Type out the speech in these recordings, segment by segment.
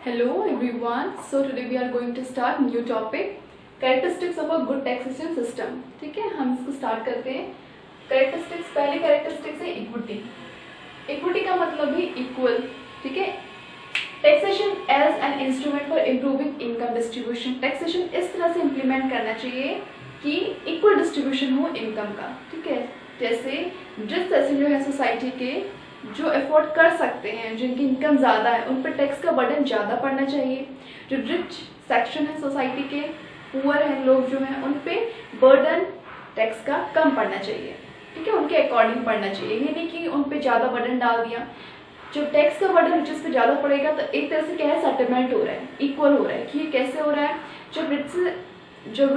Hello everyone. So today we are going to start new topic characteristics of a good taxation system. ठीक है, हम इसको start करते हैं. Characteristics, पहले characteristics है इक्विटी. इक्विटी का मतलब भी इक्वल. ठीक है, taxation as an instrument for improving income distribution. Taxation इस तरह से इम्प्लीमेंट करना चाहिए कि इक्वल डिस्ट्रीब्यूशन हो इनकम का. ठीक है, जैसे जिस तरह से जो है सोसाइटी के जो अफोर्ड कर सकते हैं, जिनकी इनकम ज़्यादा है, उन पर टैक्स का बर्डन ज़्यादा पड़ना चाहिए. जो रिच सेक्शन है सोसाइटी के, पुअर हैं लोग जो हैं, उन पे बर्डन टैक्स का कम पड़ना चाहिए. ठीक है, उनके अकॉर्डिंग पड़ना चाहिए. ये नहीं कि उन पे ज़्यादा बर्डन डाल दिया. जो टैक्स का बर्डन रिचेस पे ज़्यादा पड़ेगा तो एक तरह से क्या है, सेटलमेंट हो रहा है, इक्वल हो रहा है. कि ये कैसे हो रहा है, जो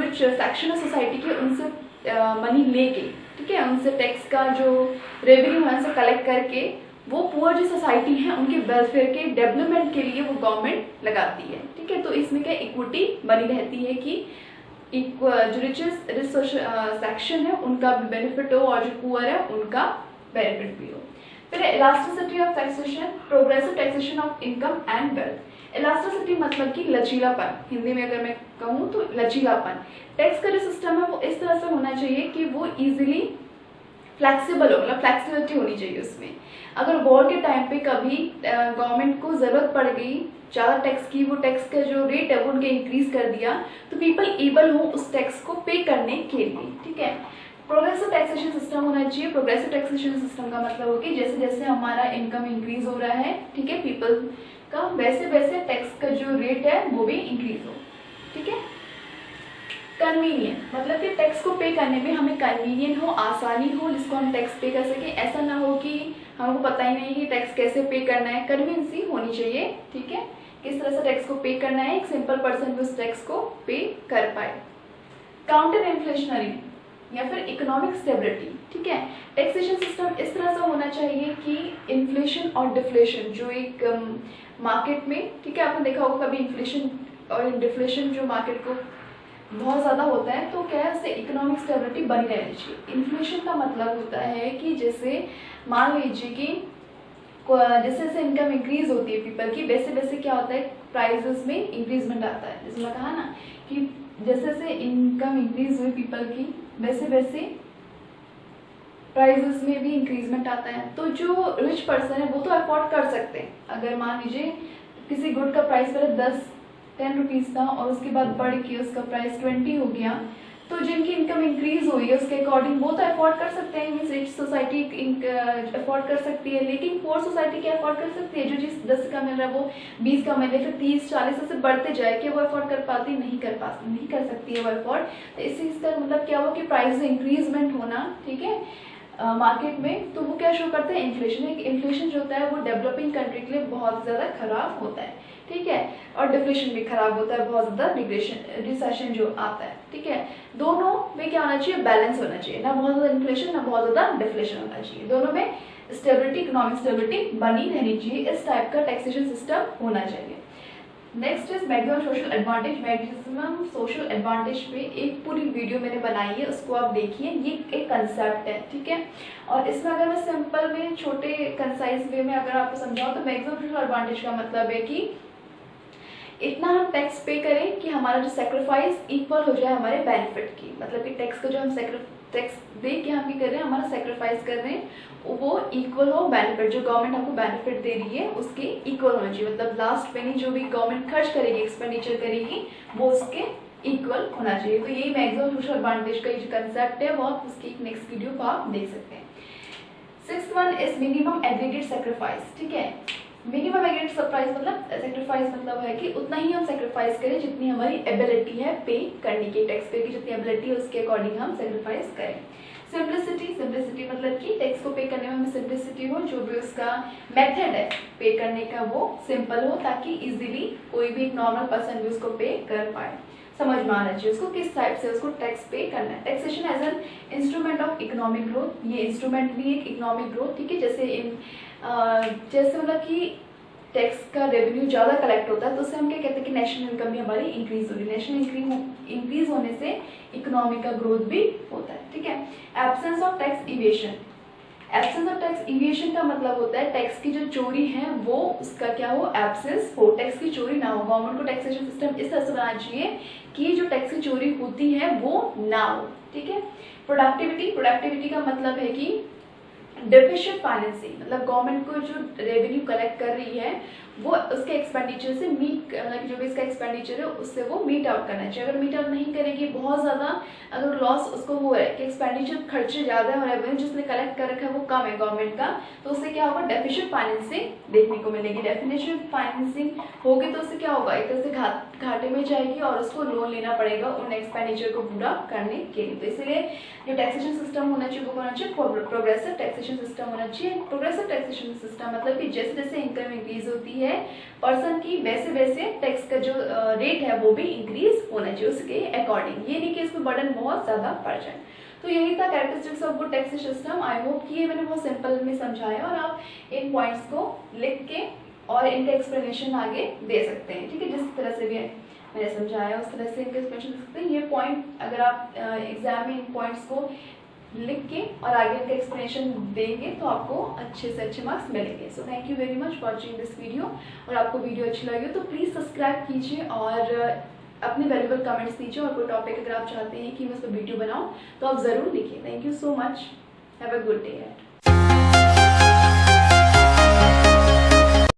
रिच सेक्शन है सोसाइटी के, उनसे मनी लेके, ठीक है, उनसे टैक्स का जो रेवेन्यू है उनसे कलेक्ट करके वो पुअर जो सोसाइटी है उनके वेलफेयर के डेवलपमेंट के लिए वो गवर्नमेंट लगाती है. ठीक है, तो इसमें क्या इक्विटी बनी रहती है कि जो रिच सेक्शन है उनका भी बेनिफिट हो और जो पुअर है उनका बेनिफिट भी हो. फिर elasticity of taxation, progressive taxation of income and wealth. Elasticity मतलब कि लचीलापन, हिंदी में अगर मैं कहूँ तो लचीलापन. टैक्स का जो सिस्टम है वो इस तरह से होना चाहिए कि वो इजीली फ्लेक्सिबल हो, मतलब फ्लेक्सिबिलिटी होनी चाहिए उसमें. अगर वॉर के टाइम पे कभी गवर्नमेंट को ज़रूरत पड़ गई ज़्यादा टैक्स की, वो टैक्स का जो रेट है वो उनके इंक्रीज कर दिया, तो पीपल एबल हो उस टैक्स को पे करने के लिए. ठीक है, प्रोग्रेसिव टैक्सेशन सिस्टम होना चाहिए. प्रोग्रेसिव टैक्सेशन सिस्टम का मतलब हो कि जैसे जैसे हमारा इनकम इंक्रीज हो रहा है, ठीक है, पीपल का, वैसे वैसे टैक्स का जो रेट है वो भी इंक्रीज हो. ठीक है, कन्वीनियंट मतलब कि टैक्स को पे करने में हमें कन्वीनियंट हो, आसानी हो, जिसको हम टैक्स पे कर सकें. ऐसा ना हो कि हमको पता ही नहीं कि टैक्स कैसे पे करना है. कन्वीनियंसी होनी चाहिए. ठीक है, किस तरह से टैक्स को पे करना है, एक सिंपल पर्सन भी उस टैक्स को पे कर पाए. काउंटर इन्फ्लेशनरी या फिर इकोनॉमिक स्टेबिलिटी. ठीक है, टैक्सेशन सिस्टम इस तरह से होना चाहिए कि इन्फ्लेशन और डिफ्लेशन जो एक मार्केट में, ठीक है, आपने देखा होगा कभी इन्फ्लेशन और डिफ्लेशन जो मार्केट को बहुत ज़्यादा होता है, तो क्या है, उससे इकोनॉमिक स्टेबिलिटी बनी रहनी चाहिए. इन्फ्लेशन का मतलब होता है कि जैसे मान लीजिए कि जैसे जैसे इनकम इंक्रीज होती है पीपल की, वैसे वैसे क्या होता है, प्राइजेस में इंक्रीजमेंट आता है. जैसे मैं कहा ना कि जैसे जैसे इनकम इंक्रीज हुई पीपल की, वैसे वैसे प्राइजेस में भी इंक्रीजमेंट आता है. तो जो रिच पर्सन है वो तो अफोर्ड कर सकते हैं. अगर मान लीजिए किसी गुड का प्राइस पहले 10 रुपीज़ था और उसके बाद बढ़ के उसका प्राइस 20 हो गया, तो जिनकी इनकम इंक्रीज हुई है उसके अकॉर्डिंग वो तो अफोर्ड कर सकते हैं. मीन्स रिच सोसाइटी अफोर्ड कर सकती है, लेकिन पुअर सोसाइटी क्या अफोर्ड कर सकती है, जो जिस 10 का मिल रहा है वो 20 का मिले, फिर 30-40 से बढ़ते जाए, कि वो अफोर्ड कर पाती नहीं कर सकती है वो अफोर्ड. तो इसी इसका मतलब क्या हुआ कि प्राइस इंक्रीजमेंट होना, ठीक है, मार्केट में, तो वो क्या शो करते हैं, इन्फ्लेशन. इन्फ्लेशन जो होता है वो डेवलपिंग कंट्री के लिए बहुत ज़्यादा खराब होता है. ठीक है, और डिफ्लेशन भी खराब होता है, बहुत ज़्यादा रिसेशन जो आता है. ठीक है, दोनों में क्या होना चाहिए, बैलेंस होना चाहिए. ना बहुत ज़्यादा इन्फ्लेशन, ना बहुत ज़्यादा डिफ्लेशन होना चाहिए. दोनों में स्टेबिलिटी, इकोनॉमिक स्टेबिलिटी बनी रहनी चाहिए. इस टाइप का टैक्सेशन सिस्टम होना चाहिए. Next is maximum social advantage. Maximum social advantage पे एक पूरी वीडियो मैंने बनाई है, उसको आप देखिए. ये एक कंसेप्ट है, ठीक है, और इसमें अगर मैं सिंपल में, छोटे कंसाइज वे में अगर आपको समझाऊँ तो मैक्सिमम सोशल एडवांटेज का मतलब है कि इतना हम टैक्स पे करें कि हमारा जो सेक्रीफाइस इक्वल हो जाए हमारे बेनिफिट की. मतलब कि टैक्स का जो हम टैक्स दे के हम क्या कर रहे हैं, हमारा सेक्रीफाइस कर रहे हैं, वो इक्वल हो बेनिफिट, जो गवर्नमेंट हमको बेनिफिट दे रही है उसके इक्वल होना चाहिए. मतलब लास्ट पेनी जो भी गवर्नमेंट खर्च करेगी, एक्सपेंडिचर करेगी, वो उसके इक्वल होना चाहिए. तो यही मैक्सिमम सोशल एडवांटेज का जो कंसेप्ट है वो आप उसकी नेक्स्ट वीडियो को आप देख सकते हैं. 6th one is minimum aggregate sacrifice. ठीक है, मिनिमम एग्रीगेट सेक्रीफाइस मतलब है कि उतना ही हम सेक्रीफाइस करें जितनी हमारी एबिलिटी है पे करने की. टैक्स पे की जितनी एबिलिटी है उसके अकॉर्डिंग हम सेक्रीफाइस करें. सिंप्लिसिटी मतलब कि टैक्स को पे करने में हमें सिंप्लिसिटी हो, जो भी उसका मेथड है पे करने का वो सिंपल हो, ताकि इजीली कोई भी एक नॉर्मल पर्सन भी उसको पे कर पाए. समझ में आना चाहिए उसको किस टाइप से उसको टैक्स पे करना है. Taxation as an instrument of economic growth. ये इंस्ट्रूमेंट भी एक इकोनॉमिक ग्रोथ, ठीक है, जैसे मतलब कि टैक्स का रेवेन्यू ज़्यादा कलेक्ट होता है तो उससे हम क्या कहते हैं कि नेशनल इनकम भी हमारी इंक्रीज हो रही है. नेशनल इंक्रीज होने से इकोनॉमी का ग्रोथ भी होता है. ठीक है, absence of tax evasion. Absence of tax evasion का मतलब होता है टैक्स की जो चोरी है वो उसका क्या हो, एब्सेंस हो, टैक्स की चोरी ना हो। गवर्नमेंट को टैक्सेशन सिस्टम इस तरह से बनाना चाहिए कि जो टैक्स की चोरी होती है वो ना हो, ठीक है। प्रोडक्टिविटी का मतलब है कि डेफिशिएंट फाइनेंसिंग, मतलब गवर्नमेंट को जो रेवेन्यू कलेक्ट कर रही है वो उसके एक्सपेंडिचर से मीट, मतलब जो भी इसका एक्सपेंडिचर है उससे वो मीट आउट करना चाहिए। अगर मीट आउट नहीं करेगी, बहुत ज़्यादा अगर लॉस उसको हो रहा है कि एक्सपेंडिचर खर्चे ज़्यादा है और रेवेन्यू जिसने कलेक्ट कर रखा है वो कम है गवर्नमेंट का, तो उससे क्या होगा, डेफिशिएंट फाइनेंसिंग देखने को मिलेगी। डेफिशिएंट फाइनेंसिंग होगी तो उससे क्या होगा, एक तरह से घाटे में जाएगी और उसको लोन लेना पड़ेगा उन एक्सपेंडिचर को पूरा करने के लिए। तो इसलिए जो टैक्सेशन सिस्टम होना चाहिए वो होना चाहिए प्रोग्रेसिव टैक्सेशन सिस्टम होना चाहिए। प्रोग्रेसिव टैक्सेशन सिस्टम मतलब कि जैसे जैसे इनकम इंक्रीज होती है पर्सन की, वैसे वैसे टैक्स का जो रेट है वो भी इंक्रीज होना चाहिए उसके अकॉर्डिंग। ये नहीं कि इसमें बर्डन बहुत ज्यादा पड़ जाए। तो यही था characteristics of good taxation system. I hope कि ये मैंने बहुत सिंपल में समझाया और आप इन पॉइंट्स को लिख के और इनका एक्सप्लेनेशन आगे दे सकते हैं, ठीक है। जिस तरह से भी मैंने समझाया उस तरह से इनका एक्सप्लेनेशन दे सकते हैं। ये पॉइंट अगर आप एग्जाम में इन पॉइंट्स को लिख के और आगे इनका एक्सप्लेनेशन देंगे तो आपको अच्छे से अच्छे मार्क्स मिलेंगे। So thank you very much for watching this video. और आपको वीडियो अच्छी लगी हो तो प्लीज़ सब्सक्राइब कीजिए और अपने वैल्यूबल कमेंट्स दीजिए। और कोई टॉपिक अगर आप चाहते हैं कि मैं उस पर वीडियो बनाऊँ तो आप ज़रूर लिखिए। Thank you so much, have a good day.